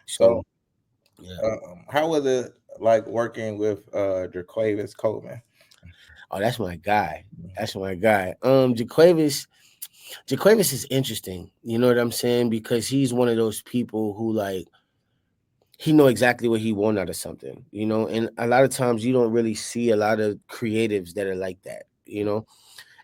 So, So, yeah. how was it like working with JaQuavis Coleman? Oh, that's my guy. That's my guy. JaQuavis is interesting. You know what I'm saying? Because he's one of those people who like he know exactly what he want out of something, and a lot of times you don't really see a lot of creatives that are like that.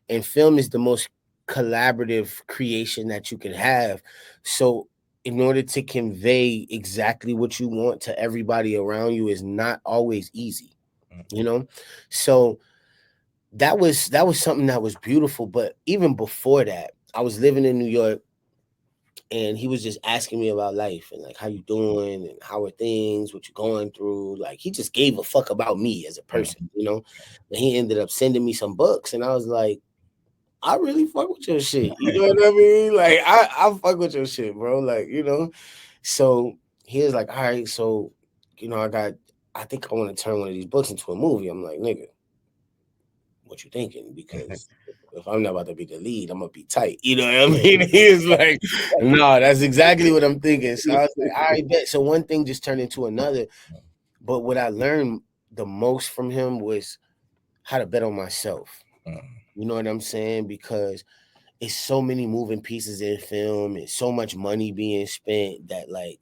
And film is the most collaborative creation that you can have. So in order to convey exactly what you want to everybody around you is not always easy, you know? So that was something that was beautiful. But even before that, I was living in New York, and he was just asking me about life and like how you doing and how are things, what you going through. Like he just gave a fuck about me as a person. And he ended up sending me some books, and I was like, I really fuck with your shit. You know what I mean? Like I fuck with your shit, bro. Like. So he was like, all right, so I think I want to turn one of these books into a movie. I'm like, nigga, what you thinking? Because if I'm not about to be the lead, I'm gonna be tight. You know what I mean? He was like, no, that's exactly what I'm thinking. So I was like, all right, bet. So one thing just turned into another. But what I learned the most from him was how to bet on myself. You know what I'm saying? Because it's so many moving pieces in film and so much money being spent that like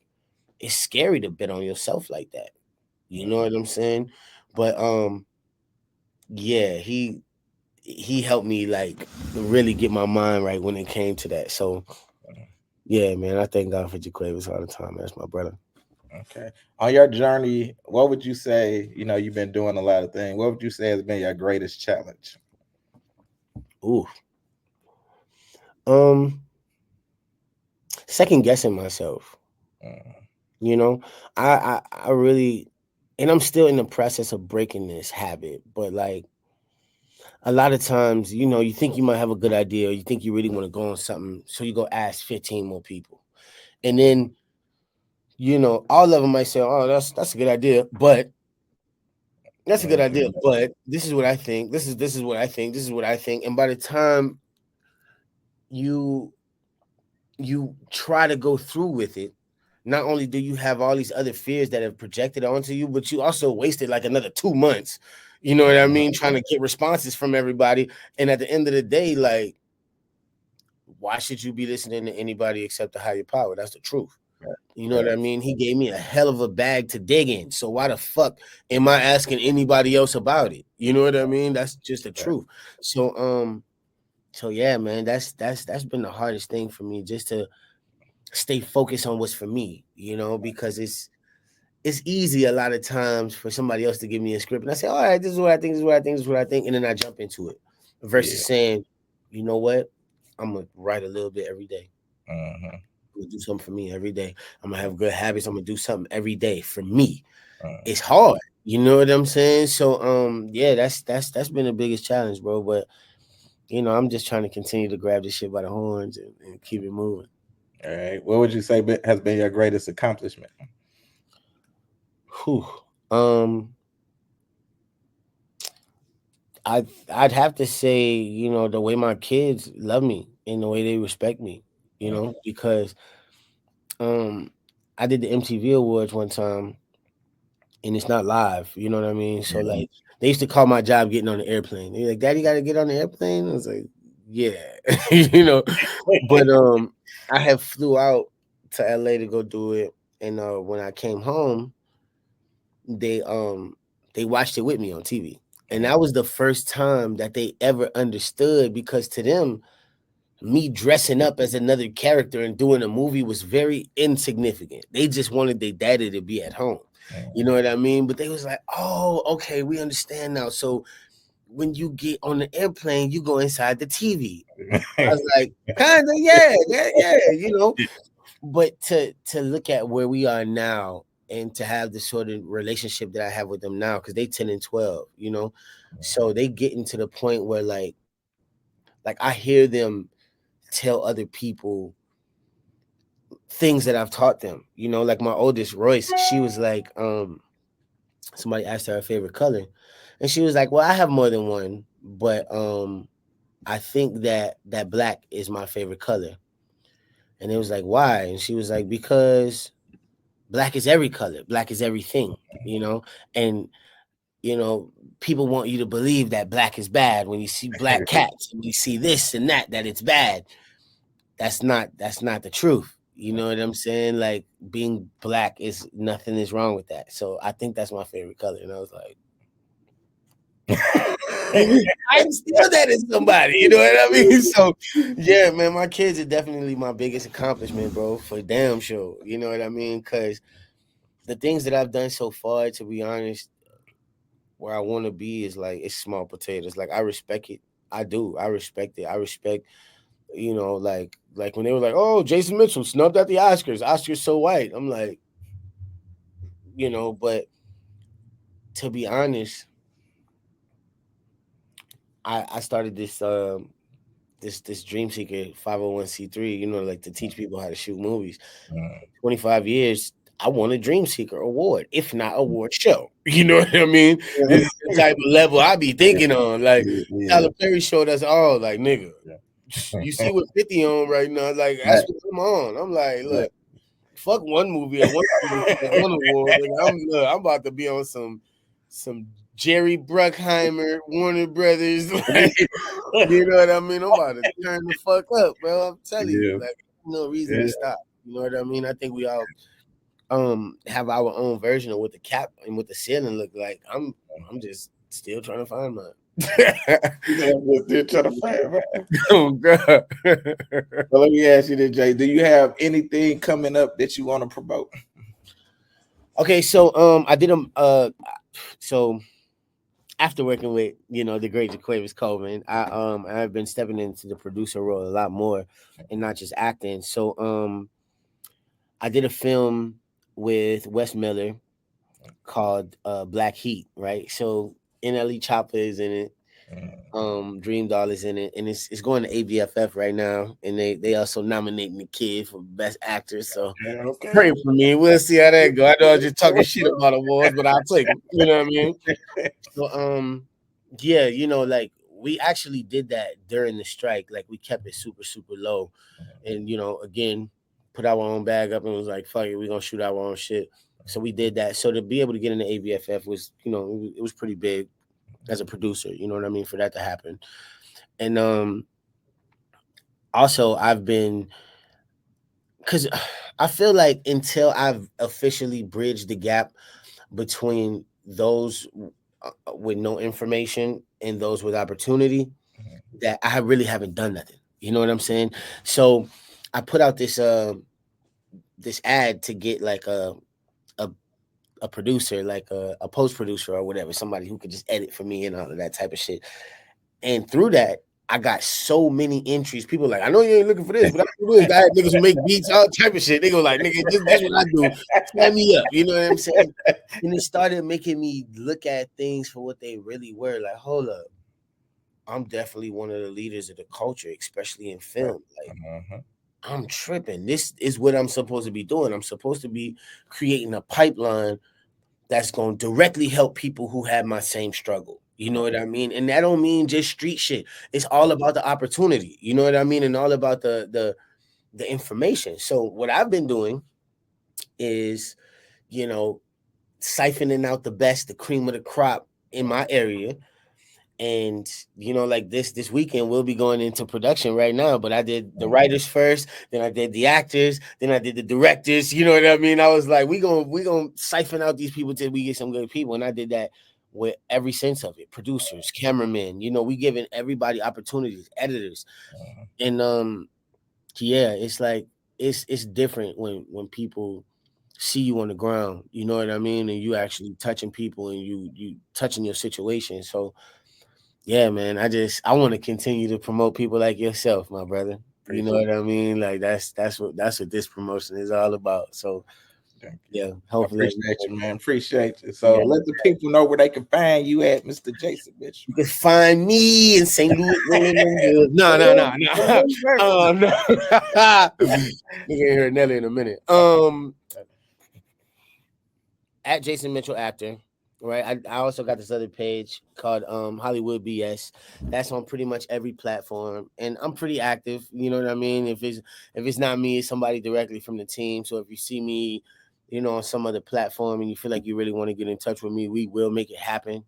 it's scary to bet on yourself like that. You know what I'm saying? But yeah, he helped me like really get my mind right when it came to that. So yeah, man, I thank God for JaQuavis all the time. That's my brother. Okay. On your journey, what would you say? You've been doing a lot of things. What would you say has been your greatest challenge? Ooh. Um, Second guessing myself. Mm, You know, I really, and I'm still in the process of breaking this habit. But like a lot of times, you think you might have a good idea, or you think you really want to go on something, so you go ask 15 more people, and then all of them might say, "Oh, that's a good idea," but that's a good idea. But this is what I think. This is what I think. This is what I think. And by the time you you try to go through with it, not only do you have all these other fears that have projected onto you, but you also wasted like another 2 months. You know what I mean? Trying to get responses from everybody. And at the end of the day, like, why should you be listening to anybody except the higher power? That's the truth. You know what right. I mean? He gave me a hell of a bag to dig in. So why the fuck am I asking anybody else about it? You know what I mean? That's just the Right. truth. So yeah, man, that's been the hardest thing for me, just to stay focused on what's for me, because it's easy a lot of times for somebody else to give me a script and I say, all right, this is what I think, this is what I think, this is what I think, and then I jump into it. Yeah. Versus saying, you know what? I'm gonna write a little bit every day. Mm-hmm. I'm gonna do something for me every day. I'm gonna have good habits. I'm gonna do something every day for me. Mm. It's hard. You know what I'm saying? So yeah, that's been the biggest challenge, bro. But I'm just trying to continue to grab this shit by the horns and keep it moving. All right. What would you say has been your greatest accomplishment? Whew. Um, I'd have to say, the way my kids love me and the way they respect me, because um I did the MTV Awards one time, and it's not live, you know what I mean? So Mm. like they used to call my job getting on the airplane. They're like, "Daddy gotta get on the airplane." I was like, yeah, you know. But I have flew out to LA to go do it. And when I came home, they um they watched it with me on TV. And that was the first time that they ever understood, because to them, me dressing up as another character and doing a movie was very insignificant. They just wanted their daddy to be at home. You know what I mean? But they was like, "Oh, okay, we understand now. So when you get on the airplane, you go inside the TV." I was like, "Kinda, yeah, yeah, yeah." But to look at where we are now, and to have the sort of relationship that I have with them now, because they 10 and 12, so they get into the point where like I hear them tell other people things that I've taught them. Like my oldest Royce, she was like, somebody asked her favorite color, and she was like, "Well, I have more than one, but I think that black is my favorite color." And it was like, "Why?" And she was like, "Because Black is every color. Black is everything, you know? And, you know, people want you to believe that black is bad. When you see black cats and you see this and that it's bad. That's not the truth. You know what I'm saying? Like being black is nothing is wrong with that. So I think that's my favorite color. And I was like, I instilled that in somebody, you know what I mean? So yeah, man, my kids are definitely my biggest accomplishment, bro, for damn sure. You know what I mean? Cause the things that I've done so far, to be honest, where I want to be is like it's small potatoes. Like I respect it. I do. I respect it. I respect, you know, like when they were like, oh, Jason Mitchell snubbed at the Oscars. Oscars so white. I'm like, you know, but to be honest, I started this Dream Seeker 501c3, you know, like to teach people how to shoot movies. 25 years, I won a Dream Seeker award, if not award show. You know what I mean? This is the type of level I be thinking on. Like Yeah. Tyler Perry showed us all, like, nigga, you see what 50 on right now, like that's Right. what I'm on. I'm like, Right. look, fuck one movie or one one award. I'm about to be on some Jerry Bruckheimer, Warner Brothers. Like, you know what I mean? I'm about to turn the fuck up, bro. I'm telling you, Yeah. like, no reason Yeah. to stop. You know what I mean? I think we all have our own version of what the cap and what the ceiling look like. I'm just still trying to find mine. We're still trying to find, man. Oh god. Well, let me ask you this, Jay. Do you have anything coming up that you want to promote? Okay, so I did so after working with, you know, the great JaQuavis Coleman, I've been stepping into the producer role a lot more and not just acting. So I did a film with Wes Miller called Black Heat, right? So NLE Chopper is in it, Dream Doll is in it, and it's going to ABFF right now, and they also nominating the kid for best actor. So Yeah, okay. pray for me. We'll see how that go. I know I'm just talking shit about awards, but I'll take them. You know what I mean? So yeah, you know, like we actually did that during the strike. Like we kept it super, super low. And you know, again, put our own bag up and was like, fuck it, we're gonna shoot our own shit. So we did that. So to be able to get into ABFF was, you know, it was pretty big as a producer, you know what I mean, for that to happen. And also I've been because I feel like until I've officially bridged the gap between those with no information and those with opportunity, that I really haven't done nothing. You know what I'm saying? So I put out this ad to get like a, a producer, like a post producer or whatever, somebody who could just edit for me and all of that type of shit. And through that, I got so many entries. People like, I know you ain't looking for this, but I do this. I had niggas who make beats, all type of shit. They go like, nigga, this what I do. Sign me up. You know what I'm saying? And it started making me look at things for what they really were. Like, hold up, I'm definitely one of the leaders of the culture, especially in film. Like, I'm tripping. This is what I'm supposed to be doing. I'm supposed to be creating a pipeline that's going to directly help people who have my same struggle. You know what I mean? And that don't mean just street shit. It's all about the opportunity. You know what I mean? And all about the information. So what I've been doing is, you know, siphoning out the best, the cream of the crop in my area. And you know, like this weekend we'll be going into production right now, but I did the writers first, then I did the actors, then I did the directors. You know what I mean? I was like, we gonna siphon out these people till we get some good people, and I did that with every sense of it: producers, cameramen. You know, we giving everybody opportunities, editors. And yeah, it's like it's different when people see you on the ground. You know what I mean? And you actually touching people and you touching your situation. So yeah, man. I want to continue to promote people like yourself, my brother. You know Appreciate what I mean? Like that's what this promotion is all about. So it. yeah, I hopefully appreciate you, man. Appreciate you. So yeah. let the people know where they can find you at, Mr. Jason Mitchell. You can find me in St. Louis. No, no, no, no. No. You can hear Nelly in a minute. At Jason Mitchell Actor, right? I also got this other page called Hollywood BS. That's on pretty much every platform, and I'm pretty active. You know what I mean? If it's not me, it's somebody directly from the team. So if you see me, on some other platform and you feel like you really want to get in touch with me, we will make it happen.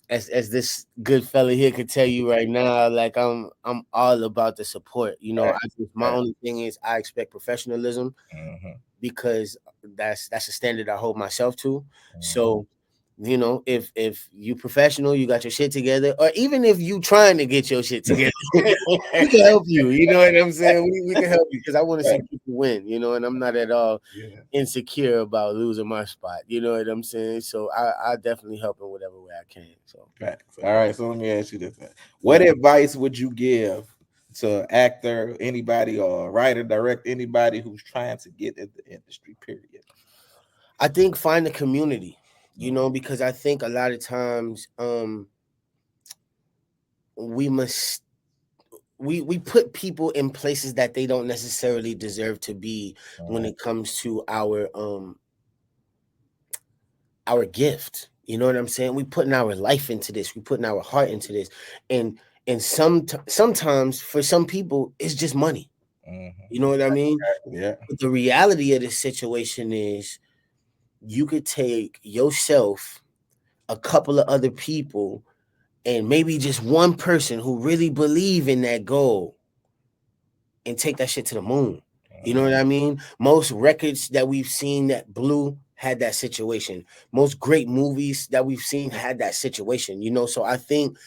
As this good fella here could tell you right now, like I'm all about the support. My Right. only thing is I expect professionalism Mm-hmm. because that's a standard I hold myself to. Mm-hmm. So, if you professional, you got your shit together, or even if you trying to get your shit together, we can help you. You know what I'm saying? We can help you because I want to see Right. people win. And I'm not at all Yeah. insecure about losing my spot. You know what I'm saying? So I definitely help in whatever way I can. So Facts. All right, so let me ask you this: then. What yeah. advice would you give to actor, anybody, or writer, direct, anybody who's trying to get in the industry? Period. I think find the community, Mm, because I think a lot of times we must we put people in places that they don't necessarily deserve to be when mm, it comes to our gift. You know what I'm saying? We putting our life into this. We putting our heart into this. And sometimes for some people it's just money. mhm. You know what I mean? Yeah. But the reality of this situation is you could take yourself, a couple of other people, and maybe just one person who really believe in that goal and take that shit to the moon. You know Mm, what I mean? Most records that we've seen that blew had that situation. Most great movies that we've seen had that situation. So I think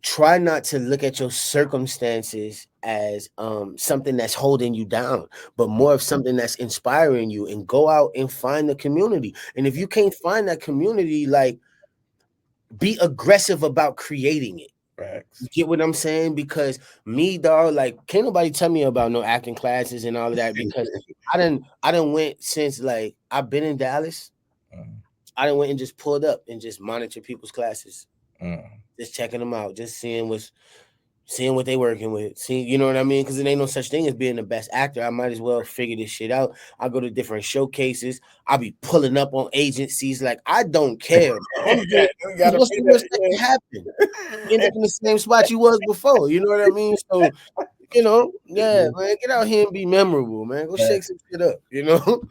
try not to look at your circumstances as something that's holding you down, but more of something that's inspiring you, and go out and find the community. And if you can't find that community, like, be aggressive about creating it. You facts. get what I'm saying? Because me, dog, like, can't nobody tell me about no acting classes and all of that, because I done went since, like, I've been in Dallas. Mm, I done went and just pulled up and just monitor people's classes, mm, just checking them out, just seeing what they working with. See, you know what I mean? Because there ain't no such thing as being the best actor. I might as well figure this shit out. I go to different showcases. I be pulling up on agencies. Like, I don't care. I'm good. we Because gotta what's be the worst that can there. happen? You end up in the same spot you was before. You know what I mean? So, yeah, Yeah. man, get out here and be memorable, man. Go Yeah. shake some shit up, Yeah, For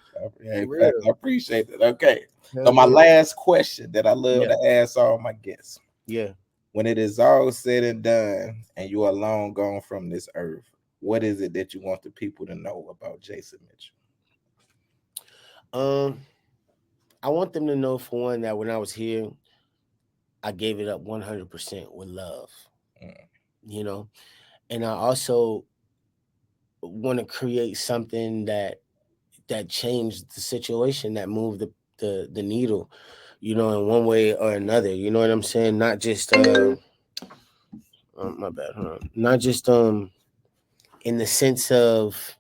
facts. real. I appreciate it. Okay. So Hell my yeah. last question that I love Yeah. to ask all my guests: Yeah. when it is all said and done, and you are long gone from this earth, what is it that you want the people to know about Jason Mitchell? Um, I want them to know, for one, that when I was here, I gave it up 100% with love, Mm, you know? And I also want to create something that changed the situation, that moved the needle, in one way or another. You know what I'm saying? Not just my bad, hold on. Not just in the sense of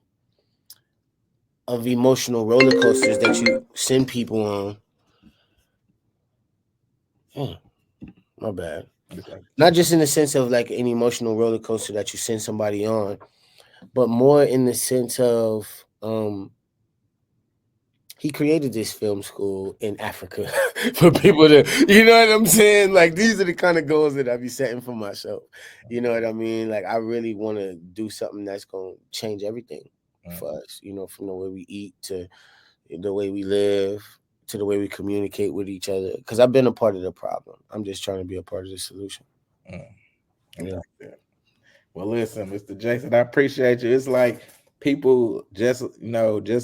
emotional roller coasters that you send people on. Hmm, my bad. it's like, Not just in the sense of like an emotional roller coaster that you send somebody on, but more in the sense of he created this film school in Africa for people to, you know what I'm saying? Like, these are the kind of goals that I be setting for myself. You know what I mean? Like, I really want to do something that's going to change everything for mm, us, from the way we eat to the way we live to the way we communicate with each other. Because I've been a part of the problem. I'm just trying to be a part of the solution. mm, I Yeah. like that. Well, listen, Mr. Jason, I appreciate you. It's like people just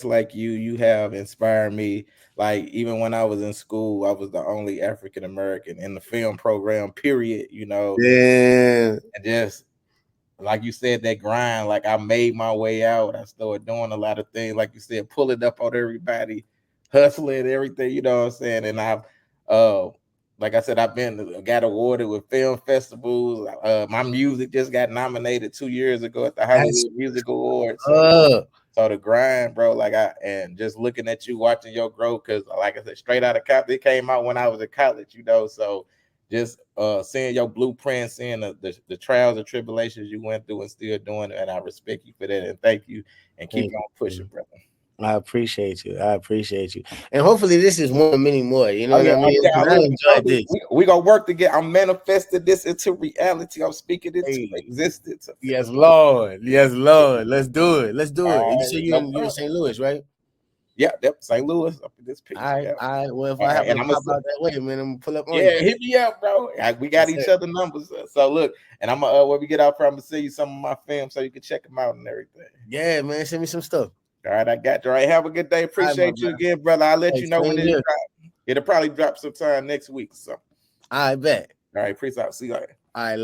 like you have inspired me. Like, even when I was in school, I was the only African American in the film program, period, Yeah. and just like you said, that grind, like I made my way out. I started doing a lot of things, like you said, pulling up on everybody, hustling, everything, you know what I'm saying? And I've uh like I said, I've been got awarded with film festivals. My music just got nominated 2 years ago at the That's Hollywood Music Awards. So up. so the grind, bro, like and just looking at you, watching your growth, because like I said, straight out of college, it came out when I was in college, so just seeing your blueprint, seeing the trials and tribulations you went through and still doing it, and I respect you for that, and thank you, and keep Thank on pushing, you. brother. I appreciate you. I appreciate you. And hopefully this is one of many more. You know Oh what yeah, I I'm mean? down. 'Cause I Look, enjoyed this. we gonna work together. I'm manifesting this into reality. I'm speaking into Hey, existence. I'm finna yes, do it. Lord. Yes, Lord. Let's do it. Let's do it. And you All said right, you no in problem. St. Louis, right? Yeah, yep, St. Louis up in this All piece. right, Yeah. all right. Well, if All I right, happen and to I'm gonna pop out that way, man, I'm gonna pull up on yeah, you. hit me up, bro. We got Yes, each sir. other numbers. So look, and I'm gonna when we get out, I'm gonna send you some of my film so you can check them out and everything. Yeah, man. Send me some stuff. All right, I got you. All right, have a good day. All right, my Appreciate you brother. again, brother. I'll let Hey, you know when same it here. drop. It'll probably drop sometime next week. So, all I bet. right, peace out. See you later. All right.